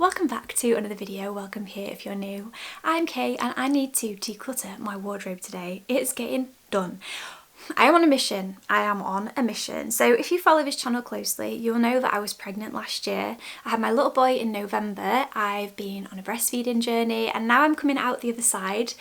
Welcome back to another video. Welcome here if you're new. I'm Kay and I need to declutter my wardrobe today. It's getting done. I am on a mission. So if you follow this channel closely, you'll know that I was pregnant last year. I had my little boy in November. I've been on a breastfeeding journey and now I'm coming out the other side.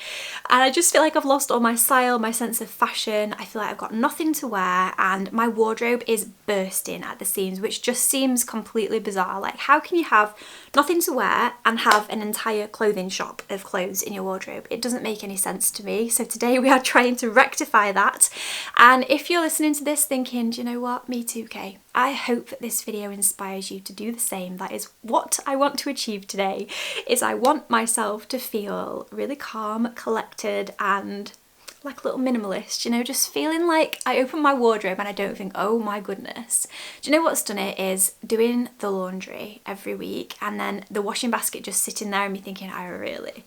And I just feel like I've lost all my style, my sense of fashion. I feel like I've got nothing to wear and my wardrobe is bursting at the seams, which just seems completely bizarre. Like, how can you have nothing to wear and have an entire clothing shop of clothes in your wardrobe? It doesn't make any sense to me. So today we are trying to rectify that. And if you're listening to this thinking, do you know what, me too, Kay, I hope that this video inspires you to do the same. That is what I want to achieve today, is I want myself to feel really calm, collected and like a little minimalist, you know, just feeling like I open my wardrobe and I don't think, oh my goodness. Do you know what's done it is doing the laundry every week and then the washing basket just sitting there and me thinking, I really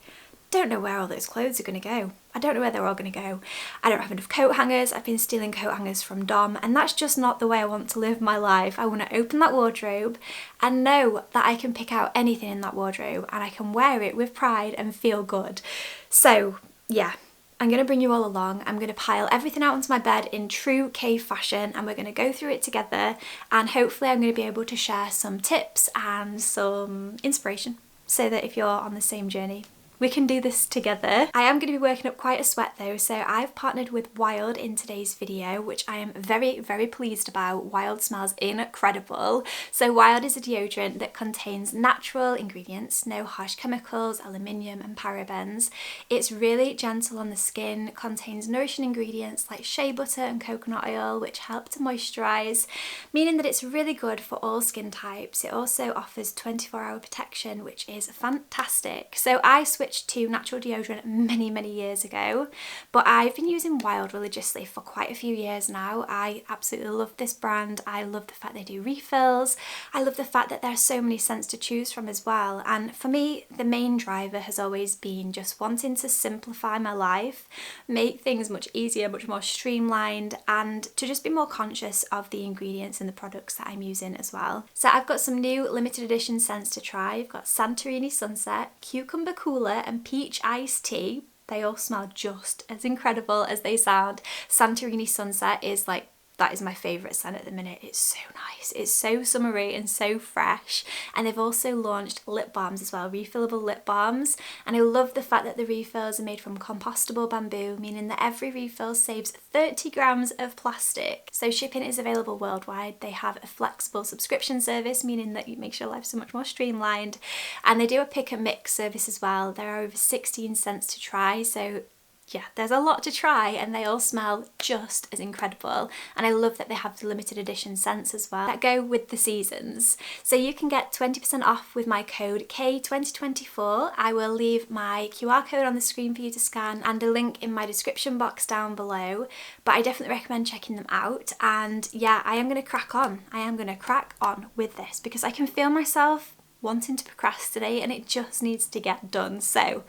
don't know where all those clothes are going to go. I don't know where they're all going to go. I don't have enough coat hangers. I've been stealing coat hangers from Dom and that's just not the way I want to live my life. I want to open that wardrobe and know that I can pick out anything in that wardrobe and I can wear it with pride and feel good. So yeah, I'm going to bring you all along. I'm going to pile everything out onto my bed in true Kay fashion and we're going to go through it together and hopefully I'm going to be able to share some tips and some inspiration so that if you're on the same journey, we can do this together. I am going to be working up quite a sweat though, so I've partnered with Wild in today's video, which I am very, very pleased about. Wild smells incredible. So Wild is a deodorant that contains natural ingredients, no harsh chemicals, aluminium and parabens. It's really gentle on the skin, contains nourishing ingredients like shea butter and coconut oil, which help to moisturise, meaning that it's really good for all skin types. It also offers 24-hour protection, which is fantastic. So I switched to natural deodorant many years ago, but I've been using Wild religiously for quite a few years now. I absolutely love this brand. I love the fact they do refills. I love the fact that there's so many scents to choose from as well. And for me, the main driver has always been just wanting to simplify my life, make things much easier, much more streamlined, and to just be more conscious of the ingredients and the products that I'm using as well. So I've got some new limited edition scents to try. I've got Santorini Sunset, Cucumber Cooler and Peach Iced Tea. They all smell just as incredible as they sound. Santorini Sunset is like, that is my favourite scent at the minute. It's so nice. It's so summery and so fresh. And they've also launched lip balms as well, refillable lip balms. And I love the fact that the refills are made from compostable bamboo, meaning that every refill saves 30 grams of plastic. So shipping is available worldwide. They have a flexible subscription service, meaning that it makes your life so much more streamlined. And they do a pick and mix service as well. There are over 16 scents to try. So yeah, there's a lot to try and they all smell just as incredible. And I love that they have the limited edition scents as well that go with the seasons. So you can get 20% off with my code K2024. I will leave my QR code on the screen for you to scan and a link in my description box down below. But I definitely recommend checking them out. And yeah, I am going to crack on. I am going to crack on with this because I can feel myself wanting to procrastinate and it just needs to get done. So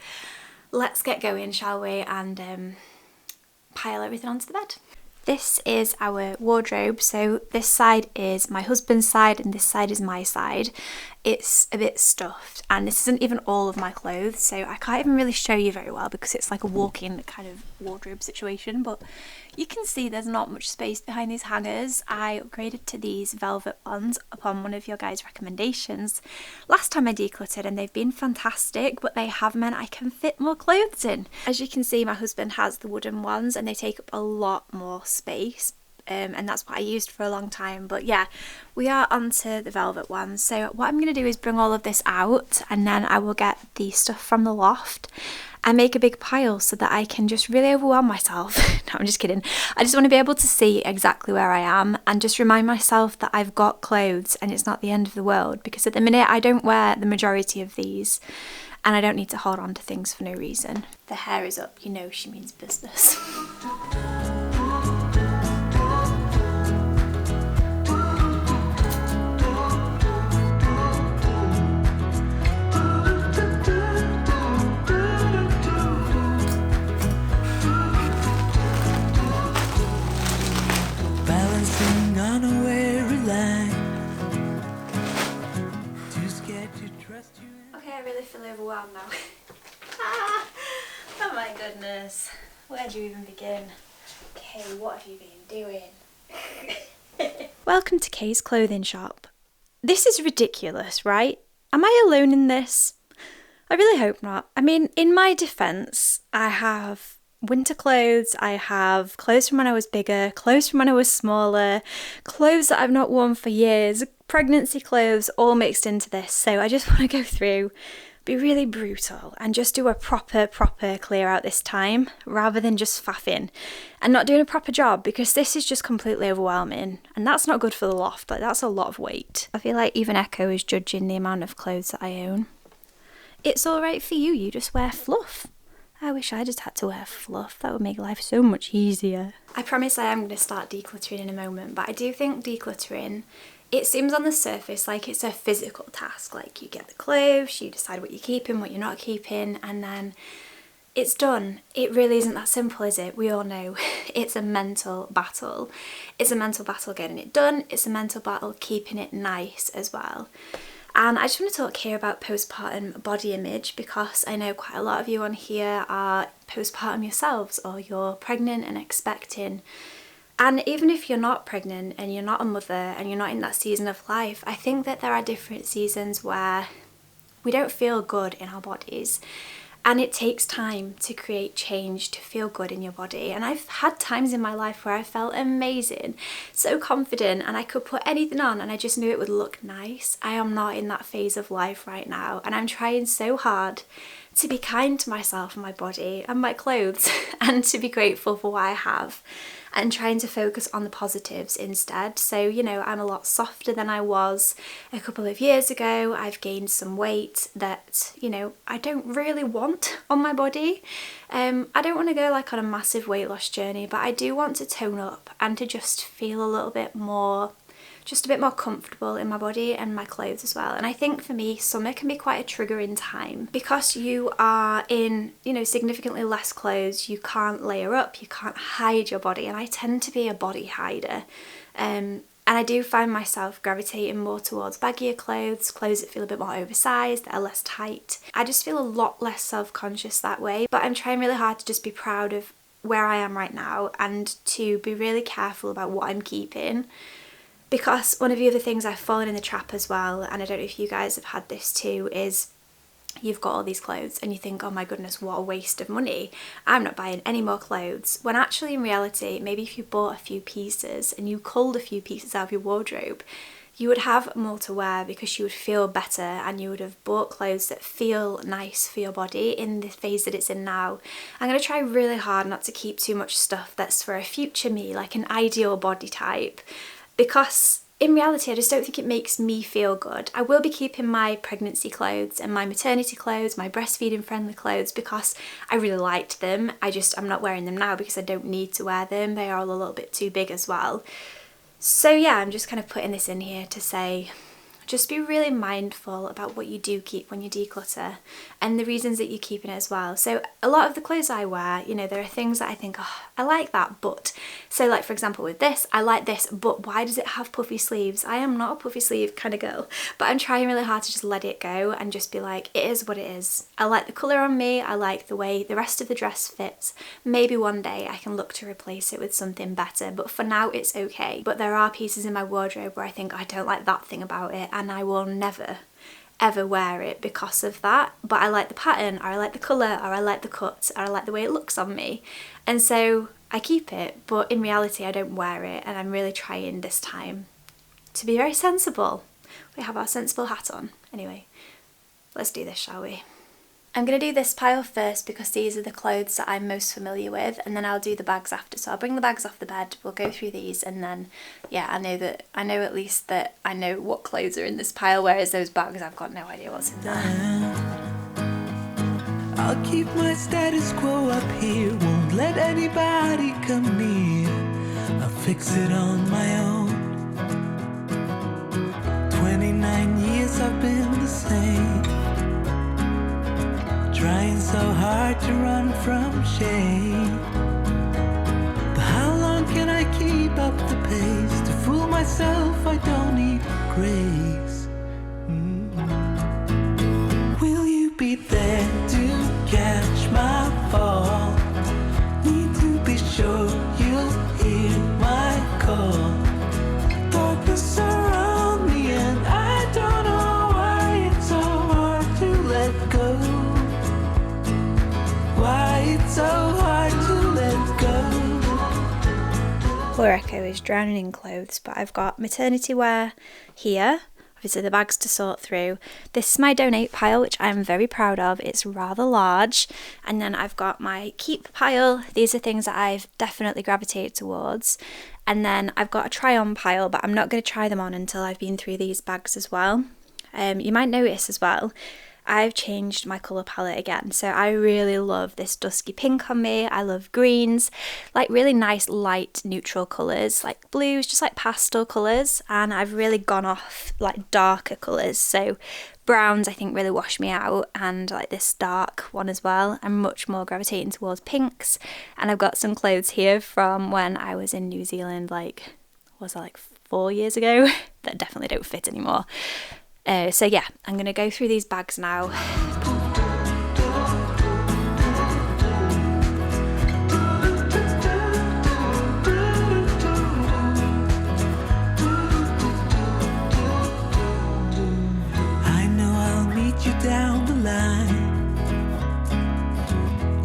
let's get going, shall we, and pile everything onto the bed. This is our wardrobe. So this side is my husband's side and this side is my side. It's a bit stuffed and this isn't even all of my clothes, so I can't even really show you very well because it's like a walk-in kind of wardrobe situation, but you can see there's not much space behind these hangers. I upgraded to these velvet ones upon one of your guys' recommendations last time I decluttered and they've been fantastic, but they have meant I can fit more clothes in. As you can see, my husband has the wooden ones and they take up a lot more space. And that's what I used for a long time, but yeah, we are onto the velvet ones. So what I'm going to do is bring all of this out and then I will get the stuff from the loft and make a big pile so that I can just really overwhelm myself. No, I'm just kidding. I just want to be able to see exactly where I am and just remind myself that I've got clothes and it's not the end of the world, because at the minute I don't wear the majority of these and I don't need to hold on to things for no reason. The hair is up, you know she means business. Okay, I really feel overwhelmed now. Oh my goodness. Where do you even begin? Kay, what have you been doing? Welcome to Kay's clothing shop. This is ridiculous, right? Am I alone in this? I really hope not. I mean, in my defense, I have winter clothes, I have clothes from when I was bigger, clothes from when I was smaller, clothes that I've not worn for years, pregnancy clothes, all mixed into this. So I just want to go through, be really brutal and just do a proper clear out this time rather than just faffing and not doing a proper job, because this is just completely overwhelming and that's not good for the loft. Like, that's a lot of weight. I feel like even Echo is judging the amount of clothes that I own. It's all right for you, you just wear fluff. I wish I just had to wear fluff. That would make life so much easier. I promise I am going to start decluttering in a moment, but I do think decluttering, it seems on the surface like it's a physical task. Like, you get the clothes, you decide what you're keeping, what you're not keeping, and then it's done. It really isn't that simple, is it? We all know it's a mental battle. It's a mental battle getting it done. It's a mental battle keeping it nice as well. And I just want to talk here about postpartum body image, because I know quite a lot of you on here are postpartum yourselves, or you're pregnant and expecting. And even if you're not pregnant and you're not a mother and you're not in that season of life, I think that there are different seasons where we don't feel good in our bodies. And it takes time to create change, to feel good in your body. And I've had times in my life where I felt amazing, so confident, and I could put anything on and I just knew it would look nice. I am not in that phase of life right now, and I'm trying so hard to be kind to myself and my body and my clothes and to be grateful for what I have, and trying to focus on the positives instead. So, you know, I'm a lot softer than I was a couple of years ago. I've gained some weight that, you know, I don't really want on my body. I don't want to go like on a massive weight loss journey, but I do want to tone up and to just feel a little bit more, just a bit more comfortable in my body and my clothes as well. And I think for me, summer can be quite a triggering time, because you are in, you know, significantly less clothes. You can't layer up, you can't hide your body, and I tend to be a body hider. And I do find myself gravitating more towards baggier clothes, clothes that feel a bit more oversized, that are less tight. I just feel a lot less self-conscious that way, but I'm trying really hard to just be proud of where I am right now and to be really careful about what I'm keeping. Because one of the other things I've fallen in the trap as well, and I don't know if you guys have had this too, is you've got all these clothes and you think, oh my goodness, what a waste of money. I'm not buying any more clothes. When actually in reality, maybe if you bought a few pieces and you culled a few pieces out of your wardrobe, you would have more to wear, because you would feel better and you would have bought clothes that feel nice for your body in the phase that it's in now. I'm going to try really hard not to keep too much stuff that's for a future me, like an ideal body type, because in reality I just don't think it makes me feel good. I will be keeping my pregnancy clothes and my maternity clothes, my breastfeeding friendly clothes, because I really liked them. I'm not wearing them now because I don't need to wear them. They are all a little bit too big as well. So yeah, I'm just kind of putting this in here to say, just be really mindful about what you do keep when you declutter and the reasons that you're keeping it as well. So a lot of the clothes I wear, you know, there are things that I think, oh, I like that, but, so like for example with this, I like this, but why does it have puffy sleeves? I am not a puffy sleeve kind of girl, but I'm trying really hard to just let it go and just be like, it is what it is. I like the colour on me, I like the way the rest of the dress fits. Maybe one day I can look to replace it with something better, but for now it's okay. But there are pieces in my wardrobe where I think I don't like that thing about it, and I will never ever wear it because of that, but I like the pattern, or I like the colour, or I like the cut, or I like the way it looks on me, and so I keep it. But in reality I don't wear it, and I'm really trying this time to be very sensible. We have our sensible hat on. Anyway, let's do this, shall we? I'm going to do this pile first because these are the clothes that I'm most familiar with, and then I'll do the bags after. So I'll bring the bags off the bed, we'll go through these, and then yeah, I know at least that I know what clothes are in this pile, whereas those bags I've got no idea what's in there. I'll keep my status quo up here, won't let anybody come near. I'll fix it on my own. 29 years I've been the same, trying so hard to run from shame. But how long can I keep up the pace? To fool myself I don't need grace. Colour Echo is drowning in clothes, but I've got maternity wear here. Obviously the bags to sort through. This is my donate pile, which I'm very proud of. It's rather large. And then I've got my keep pile. These are things that I've definitely gravitated towards. And then I've got a try on pile, but I'm not going to try them on until I've been through these bags as well. You might notice as well, I've changed my colour palette again. So I really love this dusky pink on me. I love greens, like really nice light neutral colours, like blues, just like pastel colours. And I've really gone off like darker colours. So browns I think really wash me out, and like this dark one as well. I'm much more gravitating towards pinks. And I've got some clothes here from when I was in New Zealand, like, was that like 4 years ago? That definitely don't fit anymore. So yeah, I'm going to go through these bags now. I know I'll meet you down the line.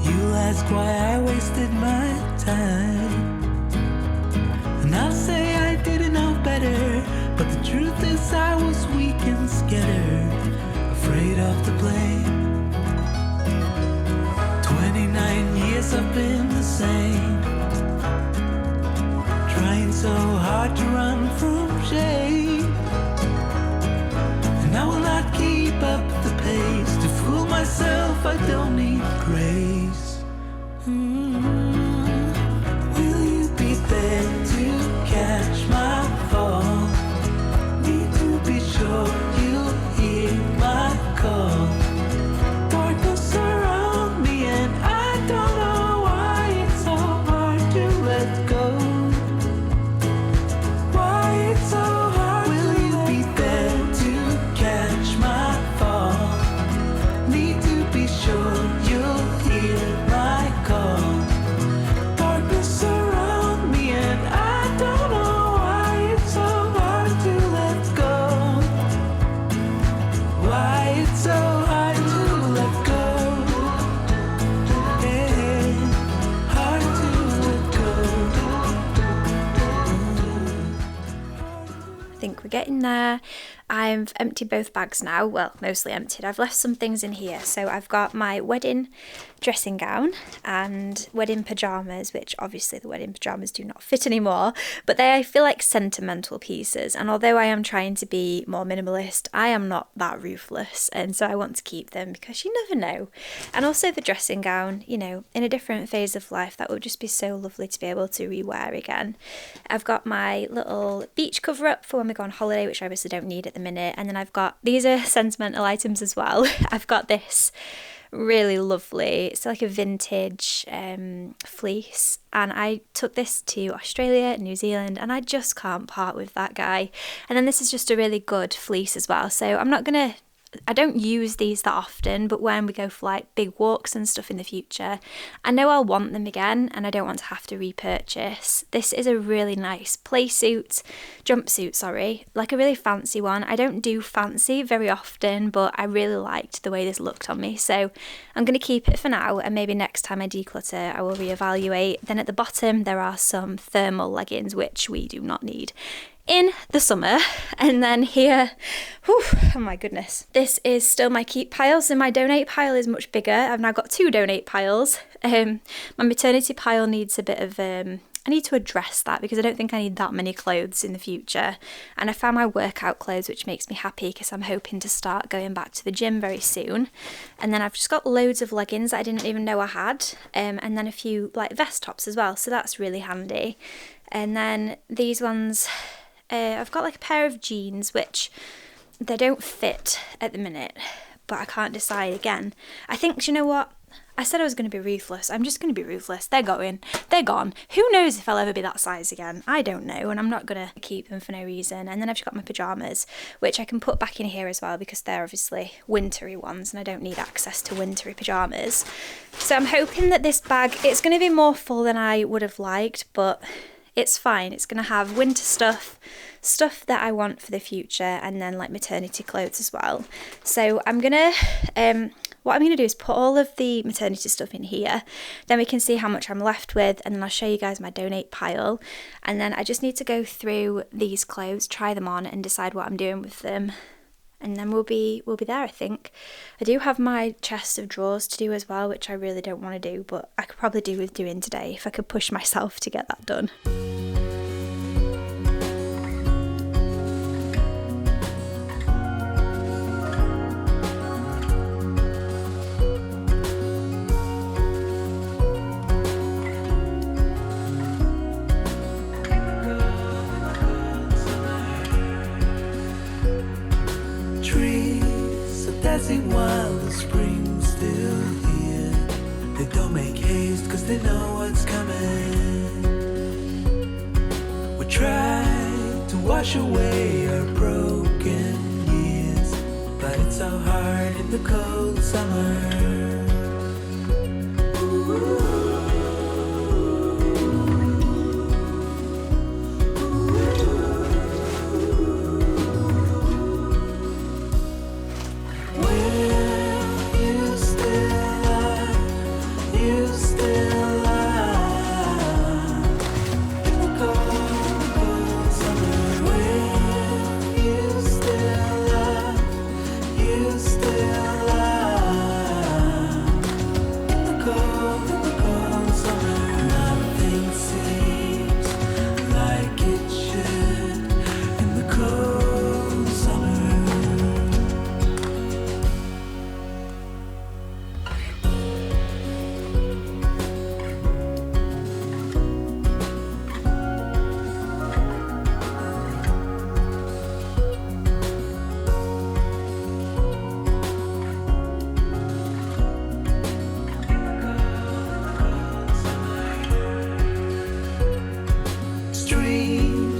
You'll ask why I wasted my time, and I'll say I didn't know better. But the truth is I was weak and scattered, afraid of the blame. 29 years I've been the same, trying so hard to run from shame. And I will not keep up the pace to fool myself, I don't need grace. Will you be there to catch my fall? Sure you'll hear my call. Darkness around me and I don't know why it's so hard to let go. Why it's so hard. Will you be there to catch my fall? Need to be sure you'll hear my call. Darkness around me and I don't know why it's so hard to let go. Why it's so hard to let go. Yeah, hard to let go. I think we're getting there. I've emptied both bags now, well, mostly emptied. I've left some things in here. So I've got my wedding dressing gown and wedding pyjamas, which obviously the wedding pyjamas do not fit anymore, but they I feel like sentimental pieces. And although I am trying to be more minimalist, I am not that ruthless. And so I want to keep them because you never know. And also the dressing gown, you know, in a different phase of life, that would just be so lovely to be able to rewear again. I've got my little beach cover up for when we go on holiday, which I obviously don't need at the minute. And then I've got, these are sentimental items as well. I've got this really lovely, it's like a vintage fleece, and I took this to Australia, New Zealand, and I just can't part with that guy. And then this is just a really good fleece as well, so I don't use these that often, but when we go for like big walks and stuff in the future, I know I'll want them again and I don't want to have to repurchase. This is a really nice jumpsuit, like a really fancy one. I don't do fancy very often, but I really liked the way this looked on me. So I'm going to keep it for now, and maybe next time I declutter, I will reevaluate. Then at the bottom, there are some thermal leggings, which we do not need in the summer. And then here, oh my goodness, this is still my keep pile, so my donate pile is much bigger. I've now got 2 donate piles. My maternity pile needs a bit of I need to address that because I don't think I need that many clothes in the future. And I found my workout clothes, which makes me happy because I'm hoping to start going back to the gym very soon. And then I've just got loads of leggings that I didn't even know I had, and then a few like vest tops as well, so that's really handy. And then these ones, I've got like a pair of jeans, which they don't fit at the minute, but I can't decide again. I think, do you know what? I said I was going to be ruthless. I'm just going to be ruthless. They're going. They're gone. Who knows if I'll ever be that size again? I don't know, and I'm not going to keep them for no reason. And then I've just got my pyjamas, which I can put back in here as well because they're obviously wintry ones and I don't need access to wintry pyjamas. So I'm hoping that this bag, it's going to be more full than I would have liked, but it's fine. It's going to have winter stuff that I want for the future, and then like maternity clothes as well. So I'm going to what I'm going to do is put all of the maternity stuff in here, then we can see how much I'm left with, and then I'll show you guys my donate pile. And then I just need to go through these clothes, try them on, and decide what I'm doing with them. And then we'll be there, I think. I do have my chest of drawers to do as well, which I really don't want to do, but I could probably do with doing today if I could push myself to get that done. Dancing while the spring's still here. They don't make haste cause they know what's coming. We try to wash away our broken years, but it's so hard in the cold summer.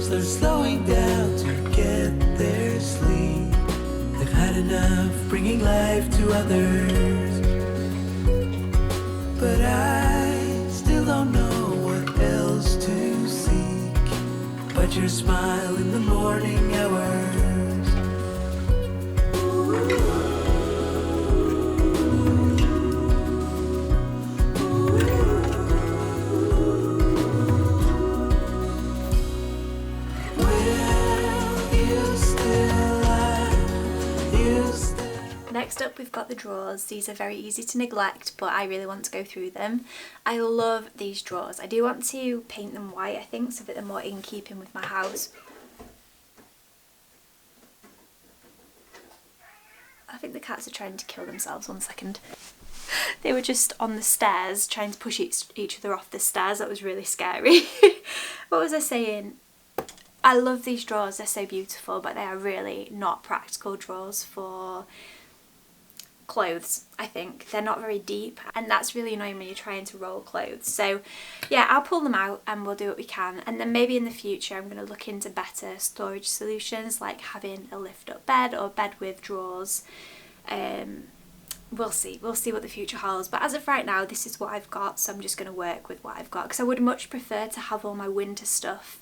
They're slowing down to get their sleep. They've had enough bringing life to others. But I still don't know what else to seek but your smile in the morning hours. Next up, we've got the drawers. These are very easy to neglect, but I really want to go through them. I love these drawers. I do want to paint them white, I think, so that they're more in keeping with my house. I think the cats are trying to kill themselves. 1 second. They were just on the stairs trying to push each other off the stairs. That was really scary. What was I saying? I love these drawers. They're so beautiful, but they are really not practical drawers for clothes. I think they're not very deep, and that's really annoying when you're trying to roll clothes. So yeah, I'll pull them out and we'll do what we can, and then maybe in the future I'm going to look into better storage solutions, like having a lift up bed or bed with drawers. We'll see what the future holds, but as of right now this is what I've got, so I'm just going to work with what I've got, because I would much prefer to have all my winter stuff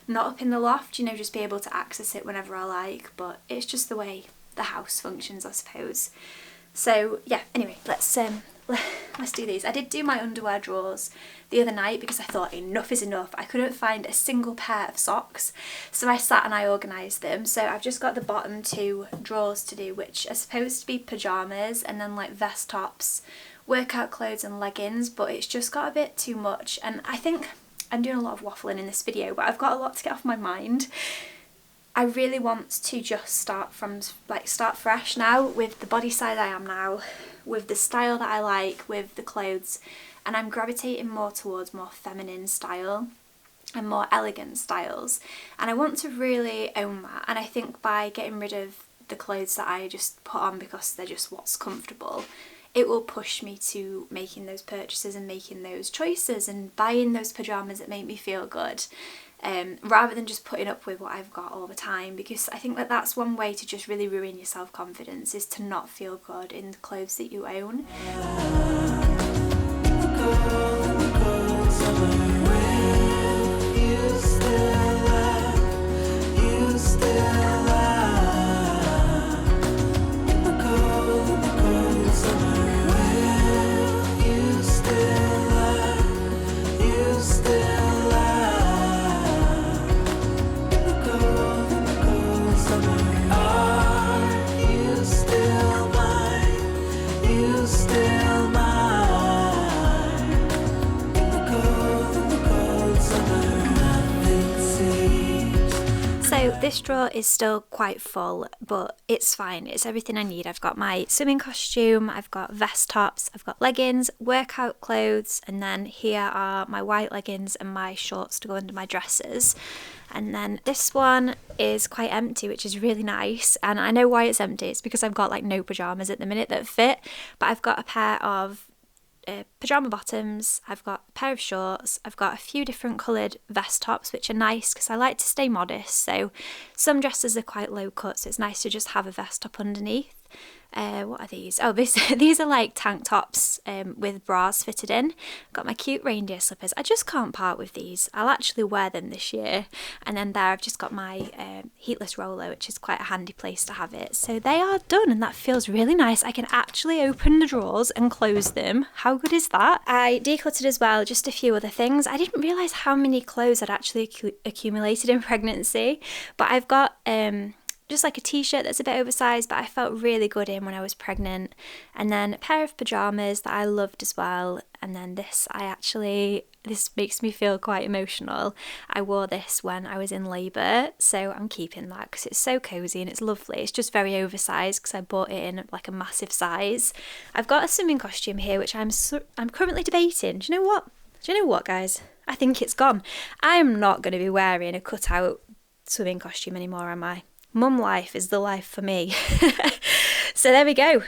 not up in the loft, you know, just be able to access it whenever I like, but it's just the way the house functions, I suppose. So yeah, anyway, let's do these. I did do my underwear drawers the other night because I thought enough is enough. I couldn't find a single pair of socks, so I sat and I organised them. So I've just got the bottom 2 drawers to do, which are supposed to be pyjamas and then like vest tops, workout clothes and leggings, but it's just got a bit too much, and I think I'm doing a lot of waffling in this video, but I've got a lot to get off my mind. I really want to just start fresh now with the body size I am now, with the style that I like, with the clothes, and I'm gravitating more towards more feminine style and more elegant styles, and I want to really own that. And I think by getting rid of the clothes that I just put on because they're just what's comfortable, it will push me to making those purchases and making those choices and buying those pyjamas that make me feel good, rather than just putting up with what I've got all the time, because I think that that's one way to just really ruin your self-confidence, is to not feel good in the clothes that you own. Summer you're still mine. In the cold summer, nothing seems. So this drawer is still quite full, but it's fine. It's everything I need. I've got my swimming costume, I've got vest tops, I've got leggings, workout clothes, and then here are my white leggings and my shorts to go under my dresses. And then this one is quite empty, which is really nice. And I know why it's empty. It's because I've got like no pyjamas at the minute that fit, but I've got a pair of pyjama bottoms, I've got a pair of shorts, I've got a few different coloured vest tops, which are nice because I like to stay modest. So some dresses are quite low cut, so it's nice to just have a vest top underneath. What are these? Oh, these are like tank tops with bras fitted in. I've got my cute reindeer slippers. I just can't part with these. I'll actually wear them this year. And then there I've just got my heatless roller, which is quite a handy place to have it. So they are done, and that feels really nice. I can actually open the drawers and close them. How good is that? I decluttered as well, just a few other things. I didn't realise how many clothes I'd actually accumulated in pregnancy, but I've got just like a t-shirt that's a bit oversized, but I felt really good in when I was pregnant. And then a pair of pyjamas that I loved as well. And then this makes me feel quite emotional. I wore this when I was in labour, so I'm keeping that because it's so cozy and it's lovely. It's just very oversized because I bought it in like a massive size. I've got a swimming costume here, which I'm currently debating. Do you know what, guys? I think it's gone. I am not going to be wearing a cut-out swimming costume anymore, am I? Mum life is the life for me. So there we go.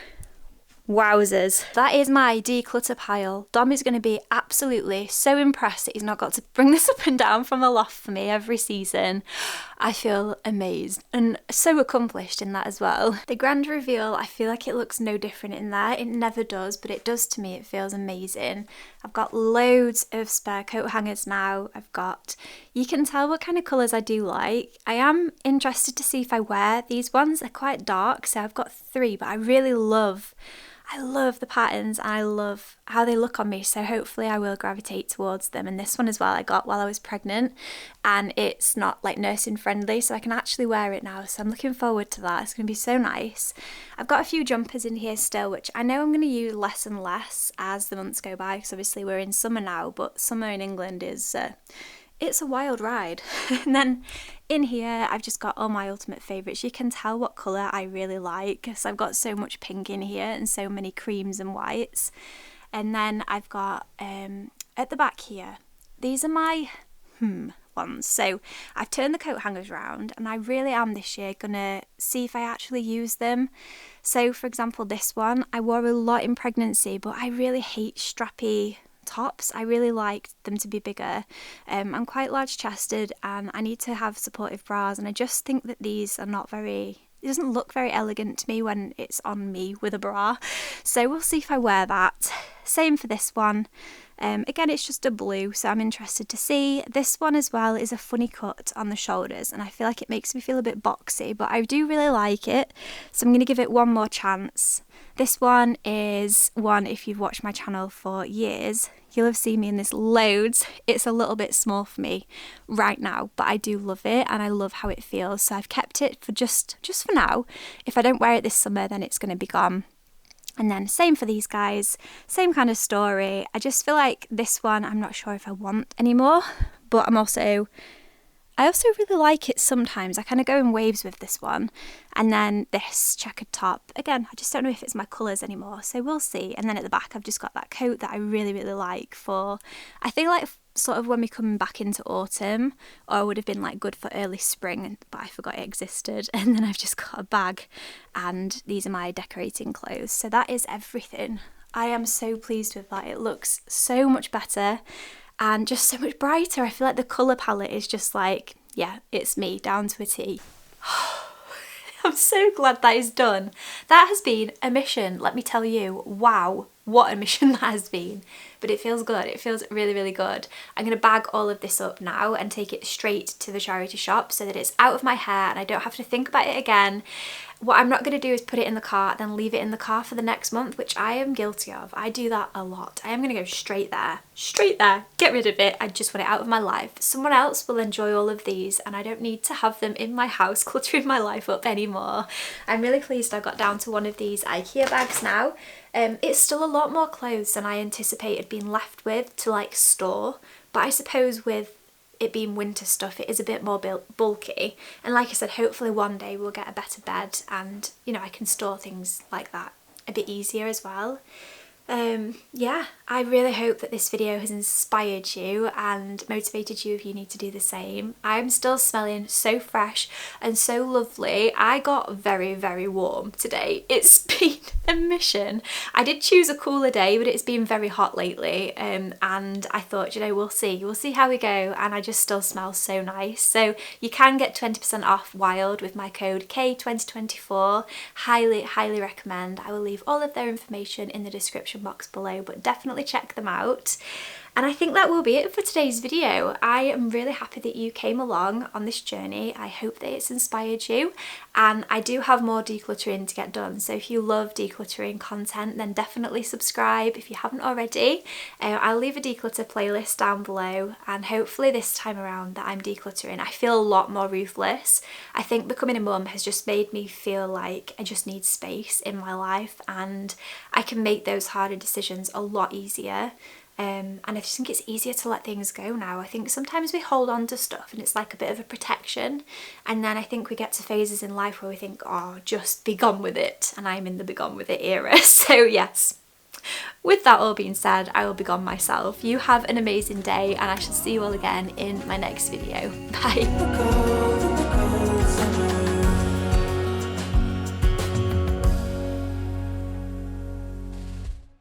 Wowzers. That is my declutter pile. Dom is going to be absolutely so impressed that he's not got to bring this up and down from the loft for me every season. I feel amazed and so accomplished in that as well. The grand reveal, I feel like it looks no different in there. It never does, but it does to me. It feels amazing. I've got loads of spare coat hangers now. You can tell what kind of colours I do like. I am interested to see if I wear these ones. They're quite dark, so I've got 3, but I love the patterns and I love how they look on me, so hopefully I will gravitate towards them. And this one as well I got while I was pregnant, and it's not like nursing friendly, so I can actually wear it now, so I'm looking forward to that. It's going to be so nice. I've got a few jumpers in here still, which I know I'm going to use less and less as the months go by, because obviously we're in summer now, but summer in England is it's a wild ride. And then in here I've just got all my ultimate favourites. You can tell what colour I really like because I've got so much pink in here and so many creams and whites. And then I've got at the back here, these are my ones. So I've turned the coat hangers round and I really am this year gonna see if I actually use them. So for example, this one I wore a lot in pregnancy, but I really hate strappy tops. I really like them to be bigger. I'm quite large chested and I need to have supportive bras, and I just think that these are not very, it doesn't look very elegant to me when it's on me with a bra. So we'll see if I wear that. Same for this one. Again, it's just a blue, so I'm interested to see. This one as well is a funny cut on the shoulders, and I feel like it makes me feel a bit boxy, but I do really like it, so I'm going to give it one more chance. This one is one, if you've watched my channel for years, you'll have seen me in this loads. It's a little bit small for me right now, but I do love it and I love how it feels, so I've kept it for just for now. If I don't wear it this summer, then it's going to be gone. And then same for these guys, same kind of story. I just feel like this one I'm not sure if I want anymore, but I also really like it sometimes. I kind of go in waves with this one. And then this checkered top, again, I just don't know if it's my colours anymore, so we'll see. And then at the back I've just got that coat that I really, really like for, I feel like sort of when we're coming back into autumn, or would have been like good for early spring, but I forgot it existed. And then I've just got a bag, and these are my decorating clothes. So that is everything. I am so pleased with that. It looks so much better and just so much brighter. I feel like the colour palette is just like, yeah, it's me down to a T. I'm so glad that is done. That has been a mission, let me tell you. Wow, what a mission that has been. But it feels good. It feels really, really good. I'm going to bag all of this up now and take it straight to the charity shop so that it's out of my hair and I don't have to think about it again. What I'm not going to do is put it in the cart, then leave it in the car for the next month, which I am guilty of. I do that a lot. I am going to go straight there, get rid of it. I just want it out of my life. Someone else will enjoy all of these and I don't need to have them in my house cluttering my life up anymore. I'm really pleased I got down to one of these IKEA bags now. It's still a lot more clothes than I anticipated being left with to like store, but I suppose with it being winter stuff, it is a bit more bulky, and like I said, hopefully one day we'll get a better bed and, you know, I can store things like that a bit easier as well. Yeah, I really hope that this video has inspired you and motivated you if you need to do the same. I'm still smelling so fresh and so lovely. I got very, very warm today. It's been a mission. I did choose a cooler day, but it's been very hot lately, and I thought, you know, we'll see how we go, and I just still smell so nice. So you can get 20% off Wild with my code K2024. Highly recommend. I will leave all of their information in the description box below, but definitely check them out. And I think that will be it for today's video. I am really happy that you came along on this journey. I hope that it's inspired you, and I do have more decluttering to get done, so if you love decluttering content, then definitely subscribe if you haven't already. I'll leave a declutter playlist down below, and hopefully this time around that I'm decluttering, I feel a lot more ruthless. I think becoming a mum has just made me feel like I just need space in my life, and I can make those harder decisions a lot easier. And I just think it's easier to let things go now. I think sometimes we hold on to stuff and it's like a bit of a protection, and then I think we get to phases in life where we think, oh, just be gone with it, and I'm in the be gone with it era. So yes, with that all being said, I will be gone myself. You have an amazing day, and I shall see you all again in my next video. Bye.